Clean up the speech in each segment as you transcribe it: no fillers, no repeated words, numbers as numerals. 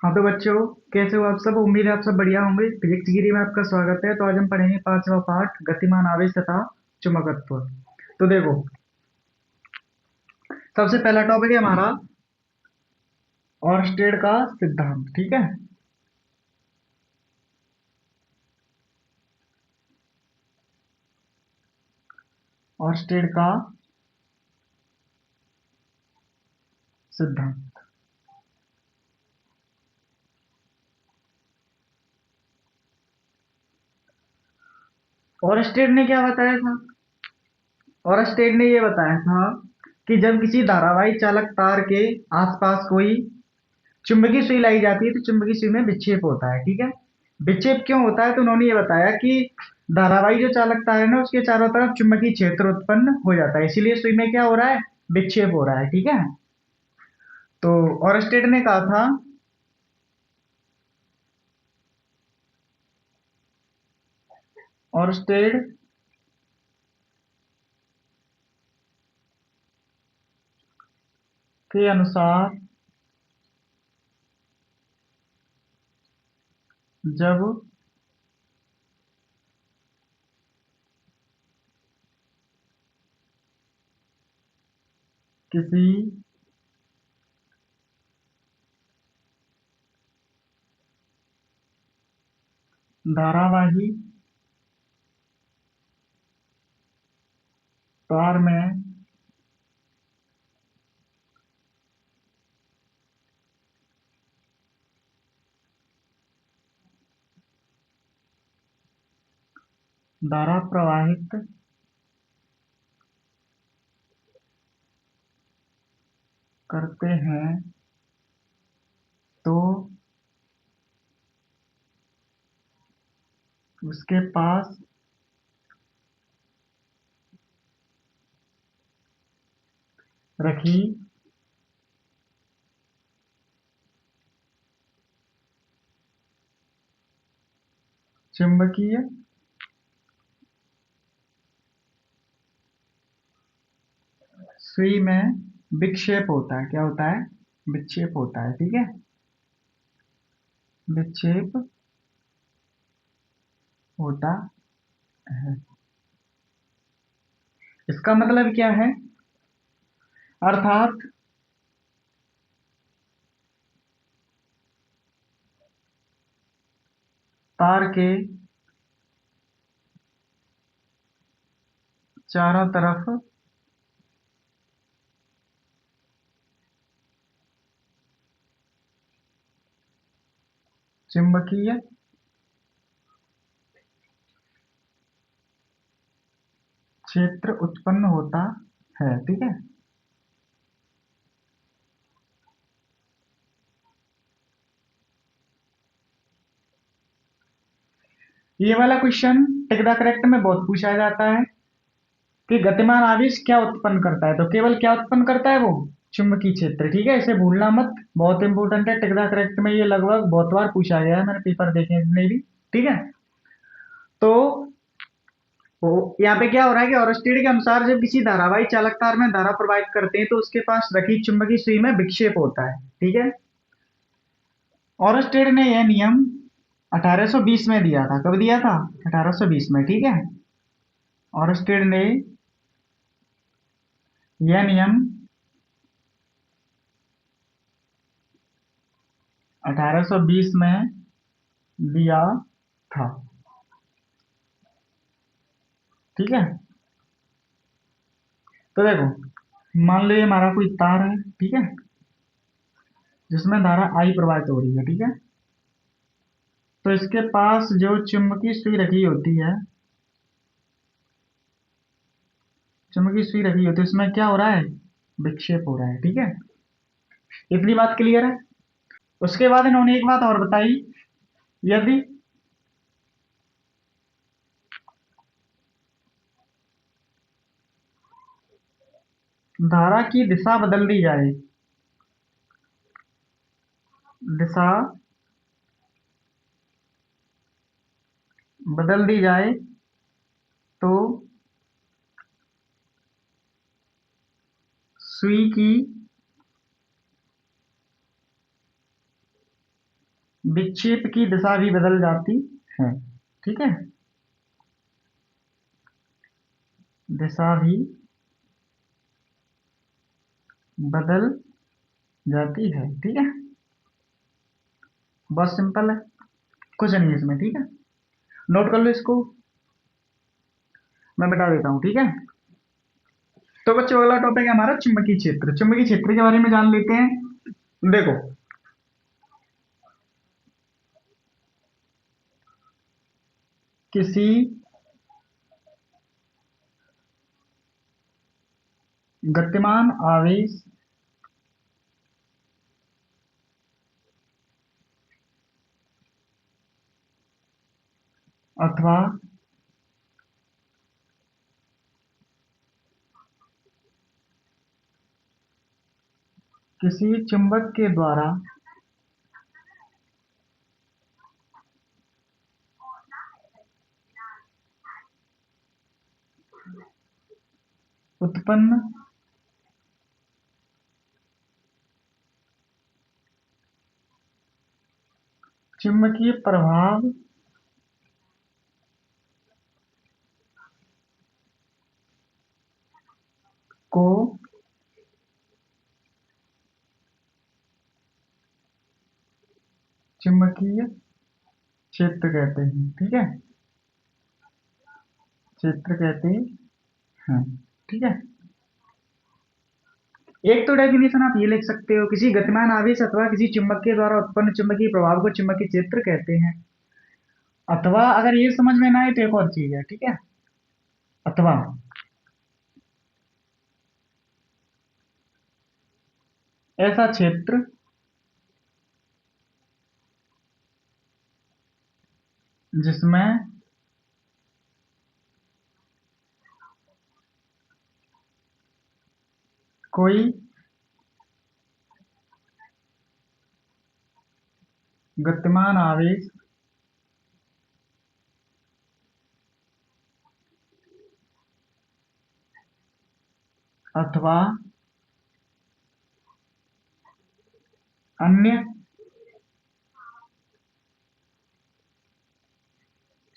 हाँ तो बच्चों, कैसे हो आप सब? उम्मीद है आप सब बढ़िया होंगे। फिजिक्स गिरी में आपका स्वागत है। तो आज हम पढ़ेंगे पांचवा पाठ, गतिमान आवेश तथा चुंबकत्व। तो देखो, सबसे पहला टॉपिक है हमारा ऑर्स्टेड का सिद्धांत। ठीक है, ऑर्स्टेड का सिद्धांत। ऑर्स्टेड ने क्या बताया था? ऑर्स्टेड ने ये बताया था कि जब किसी धारावाही चालक तार के आसपास कोई चुंबकीय सुई लाई जाती है तो चुंबकीय सुई में विक्षेप होता है। ठीक है, विक्षेप क्यों होता है? तो उन्होंने ये बताया कि धारावाही जो चालक तार है ना, उसके चारों तरफ चुंबकीय क्षेत्र उत्पन्न हो जाता है, इसीलिए सुई में क्या हो रहा है? विक्षेप हो रहा है। ठीक है, तो ऑरस्टेड ने कहा था ऑरस्टेड के अनुसार जब किसी धारावाही तार में धारा प्रवाहित करते हैं तो उसके पास रखी चुंबकीय सुई में विक्षेप होता है। क्या होता है? विक्षेप होता है। ठीक है, विक्षेप होता है। इसका मतलब क्या है? अर्थात तार के चारों तरफ चुंबकीय क्षेत्र उत्पन्न होता है। ठीक है, ये वाला क्वेश्चन टिक द करेक्ट में बहुत पूछा जाता है कि गतिमान आवेश क्या उत्पन्न करता है। तो केवल क्या उत्पन्न करता है? वो चुंबकीय क्षेत्र। ठीक है, इसे भूलना मत, बहुत इंपॉर्टेंट है। टिक द करेक्ट में ये लगभग बहुत बार पूछा गया है, मैंने पेपर देखे हैं जितने भी। ठीक है, तो यहाँ पे क्या हो रहा है कि ऑरस्टेड के अनुसार जब किसी धारावाही चालक तार में धारा प्रवाहित करते हैं तो उसके पास रखी चुंबकीय सुई में विक्षेप होता है। ठीक है, ऑरस्टेड ने यह नियम 1820 में दिया था। कब दिया था? 1820 में। ठीक है, ऑरस्टेड ने यह नियम 1820 में दिया था। ठीक है, तो देखो, मान लो ये हमारा कोई तार है। ठीक है, जिसमें धारा आई प्रवाहित हो रही है। ठीक है, तो इसके पास जो चुंबकीय सुई रखी होती है, चुंबकीय सुई रखी होती है, उसमें क्या हो रहा है? विक्षेप हो रहा है। ठीक है, इतनी बात क्लियर है। उसके बाद इन्होंने एक बात और बताई, यदि धारा की दिशा बदल दी जाए, दिशा बदल दी जाए तो सुई की विक्षेप की दिशा भी बदल जाती है। ठीक है, दिशा भी बदल जाती है। ठीक है, बहुत सिंपल है, कुछ नहीं है इसमें। ठीक है, नोट कर लो इसको, मैं बता देता हूँ। ठीक है, तो बच्चों अगला टॉपिक है हमारा चुंबकीय क्षेत्र। चुंबकीय क्षेत्र के बारे में जान लेते हैं। देखो, किसी गतिमान आवेश अथवा किसी चुंबक के द्वारा उत्पन्न चुंबकीय प्रभाव को चुंबकीय क्षेत्र कहते हैं। ठीक है, क्षेत्र कहते हैं। ठीक है, एक तो डेफिनेशन आप ये लिख सकते हो, किसी गतिमान आवेश अथवा किसी चुंबक के द्वारा उत्पन्न चुंबकीय प्रभाव को चुंबकीय क्षेत्र कहते हैं। अथवा अगर ये समझ में ना आए तो एक और चीज है। ठीक है, अथवा ऐसा क्षेत्र जिसमें कोई गतिमान आवेश अथवा अन्य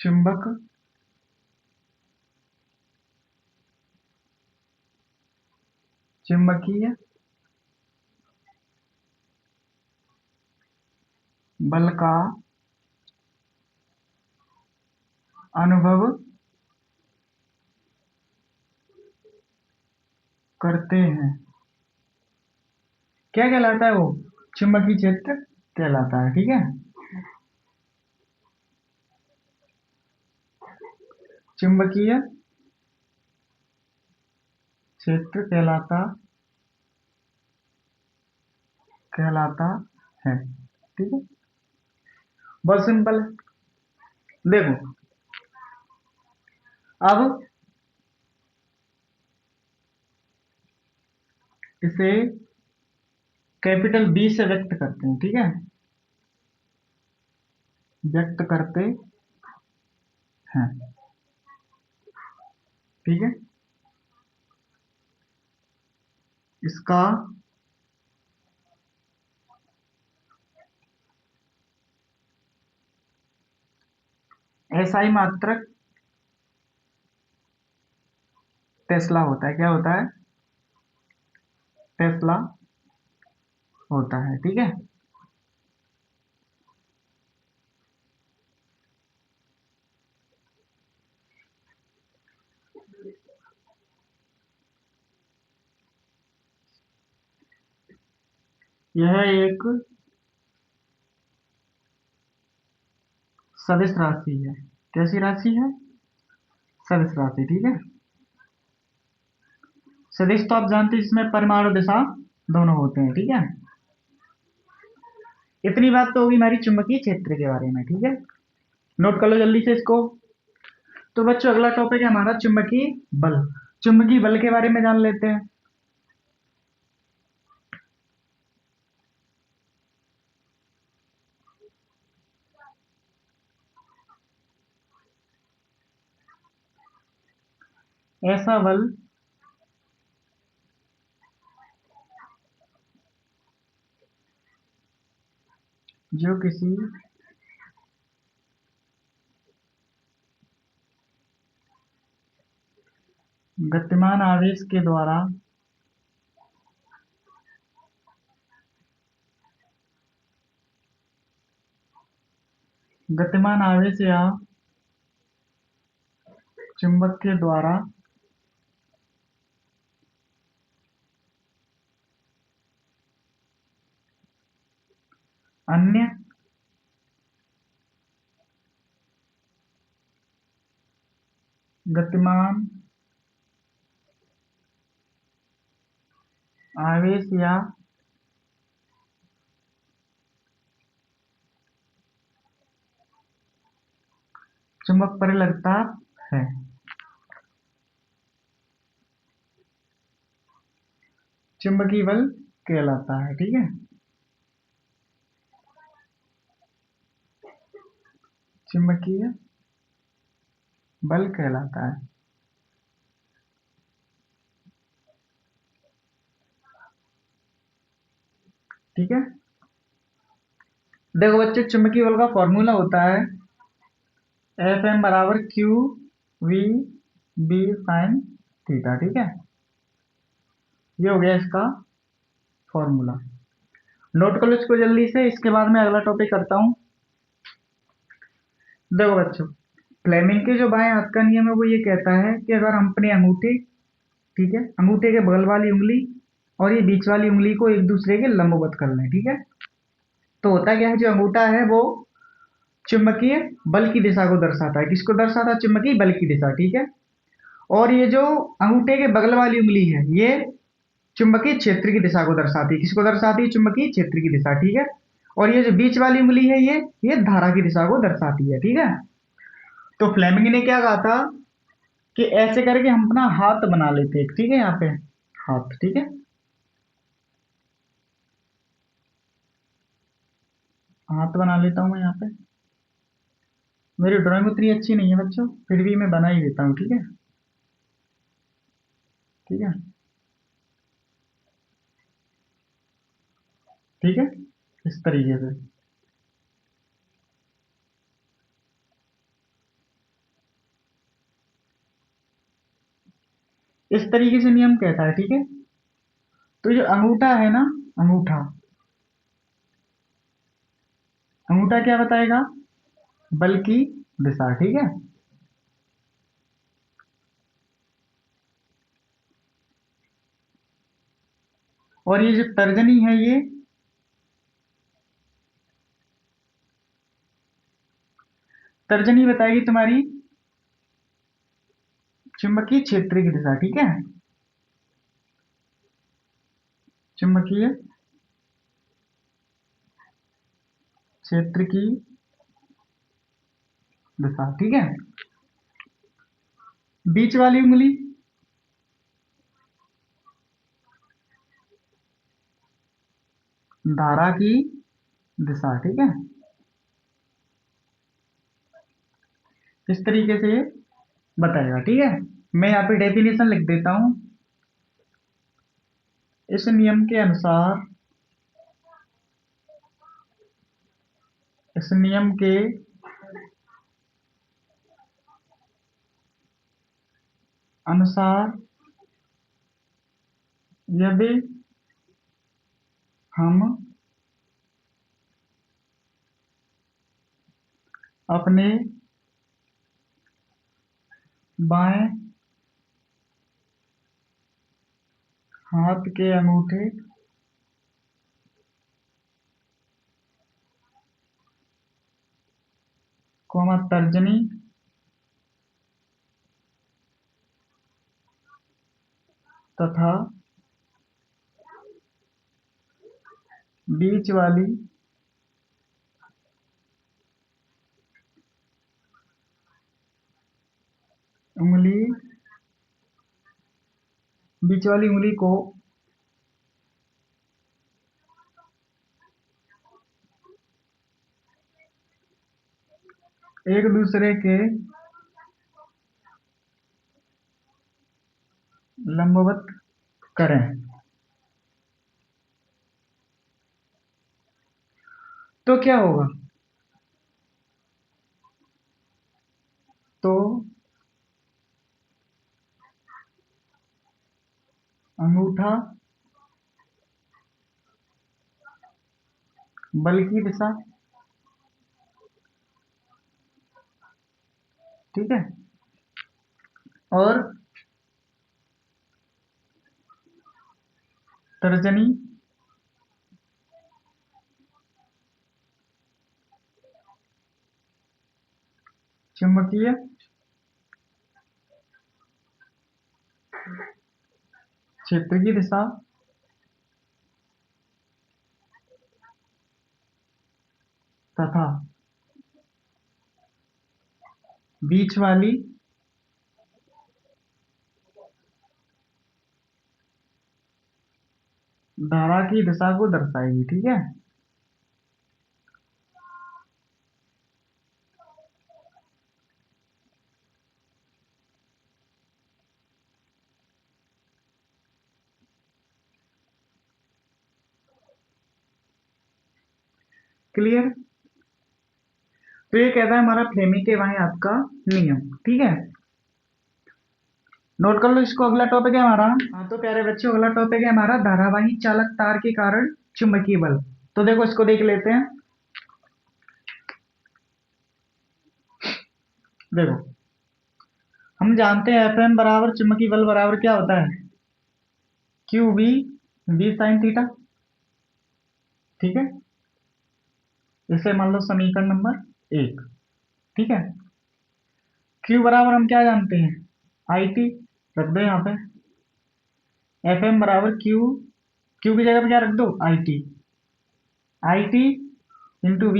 चुंबक चुंबकीय बल का अनुभव करते हैं, क्या कहलाता है वो? चुंबकीय क्षेत्र कहलाता है। ठीक है, चुंबकीय क्षेत्र कहलाता है। ठीक है, बहुत सिंपल है। देखो, अब इसे कैपिटल बी से व्यक्त करते हैं। ठीक है, व्यक्त करते हैं। ठीक है, इसका एसआई मात्रक टेस्ला होता है। क्या होता है? टेस्ला होता है। ठीक है, यह एक सदिश राशि है। कैसी राशि है? सदिश राशि। ठीक है, सदिश तो आप जानते हैं जिसमें परमाणु दिशा दोनों होते हैं। ठीक है, इतनी बात तो होगी हमारी चुंबकीय क्षेत्र के बारे में। ठीक है, नोट कर लो जल्दी से इसको। तो बच्चों अगला टॉपिक है हमारा चुंबकीय बल। चुंबकीय बल के बारे में जान लेते हैं। ऐसा बल जो किसी गतिमान आवेश के द्वारा गतिमान आवेश या चुंबक के द्वारा अन्य गतिमान आवेश या चुंबक पर लगता है, चुंबकीय बल कहलाता है। ठीक है, चुंबकीय बल कहलाता है। ठीक है, देखो बच्चे, चुंबकीय बल का फॉर्मूला होता है एफ एम बराबर Q V B sine theta. ठीक है, ये हो गया इसका फॉर्मूला। नोट कर लो इसको जल्दी से, इसके बाद मैं अगला टॉपिक करता हूं। देखो बच्चों, फ्लेमिंग के जो बाएं हाथ का नियम है वो ये कहता है कि अगर हम अपने अंगूठे, ठीक है, अंगूठे के बगल वाली उंगली और ये बीच वाली उंगली को एक दूसरे के लंबवत कर लें, ठीक है, तो होता क्या है, जो अंगूठा है वो चुंबकीय बल की दिशा को दर्शाता है। किसको दर्शाता है? चुंबकीय बल की दिशा। ठीक है, और ये जो अंगूठे के बगल वाली उंगली है ये चुंबकीय क्षेत्र की दिशा को दर्शाती है। किसको दर्शाती है? चुंबकीय क्षेत्र की दिशा। ठीक है, और ये जो बीच वाली उंगली है ये धारा की दिशा को दर्शाती है। ठीक है, तो फ्लेमिंग ने क्या कहा था कि ऐसे करके हम अपना हाथ बना लेते हैं। ठीक है, यहाँ पे हाथ, ठीक है, हाथ बना लेता हूं मैं यहाँ पे। मेरी ड्राइंग उतनी अच्छी नहीं है बच्चों, फिर भी मैं बना ही देता हूँ। ठीक है, ठीक है, ठीक है, इस तरीके से। इस तरीके से नियम कहता है। ठीक है, तो जो अंगूठा है ना, अंगूठा, अंगूठा क्या बताएगा? बल की दिशा। ठीक है, और ये जो तर्जनी है ये तर्जनी बताएगी तुम्हारी चुंबकीय क्षेत्र की दिशा। ठीक है, चुंबकीय क्षेत्र की दिशा। ठीक है, बीच वाली उंगली धारा की दिशा। ठीक है, इस तरीके से ये बताएगा। ठीक है, मैं यहाँ पे डेफिनेशन लिख देता हूं। इस नियम के अनुसार, इस नियम के अनुसार यदि हम अपने बाएं हाथ के अंगूठे को तर्जनी तथा बीच वाली उंगली, बीच वाली उंगली को एक दूसरे के लंबवत करें, तो क्या होगा, तो अंगूठा बल की दिशा, ठीक है, और तर्जनी चुंबकीय क्षेत्र की दिशा तथा बीच वाली धारा की दिशा को दर्शाएगी, ठीक है। क्लियर। तो ये कहता है हमारा फ्लेमी के वायुयात का नियम, ठीक है। नोट कर लो इसको। अगला टॉपिक है हमारा, हाँ तो प्यारे बच्चों अगला टॉपिक है हमारा धारावाही चालक तार के कारण चुंबकीय बल। तो देखो इसको देख लेते हैं। देखो हम जानते हैं एफ एम बराबर चुंबकीय बल बराबर क्या होता है, Q V V sine theta, ठीक है। इसे मान लो समीकरण नंबर 1, ठीक है। क्यू बराबर हम क्या जानते हैं, आई टी, रख दो यहाँ पे। एफ एम बराबर क्यू, क्यू की जगह पे क्या रख दो, I T, I T into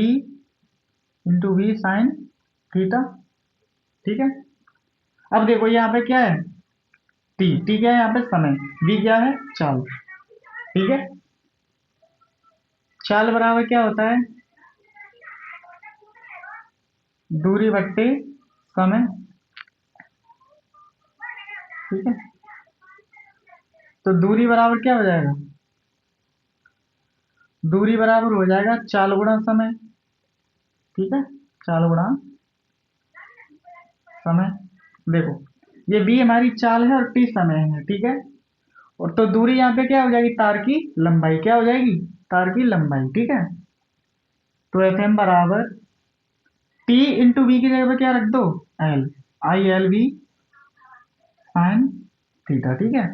V sine theta, ठीक है। अब देखो यहाँ पे क्या है, टी, टी क्या है यहाँ पे समय, वी क्या है चाल, ठीक है। चाल बराबर क्या होता है, दूरी बट्टे समय, ठीक है। तो दूरी बराबर क्या हो जाएगा, दूरी बराबर हो जाएगा चाल गुणा समय, ठीक है, चाल गुणा समय। देखो ये बी हमारी चाल है और टी समय है, ठीक है। और तो दूरी यहाँ पे क्या हो जाएगी, तार की लंबाई, क्या हो जाएगी, तार की लंबाई, ठीक है। तो एफ एम बराबर टी इंटू वी की जगह पे क्या रख दो, L, I L V sine theta, ठीक है।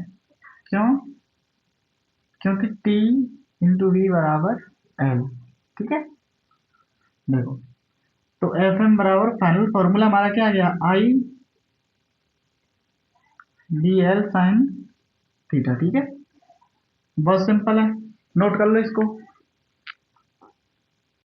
क्यों, क्योंकि टी इंटू वी बराबर एल, ठीक है। देखो तो एफ एम बराबर फाइनल फॉर्मूला हमारा क्या आ गया, I D L sine theta, ठीक है। बहुत सिंपल है, नोट कर लो इसको।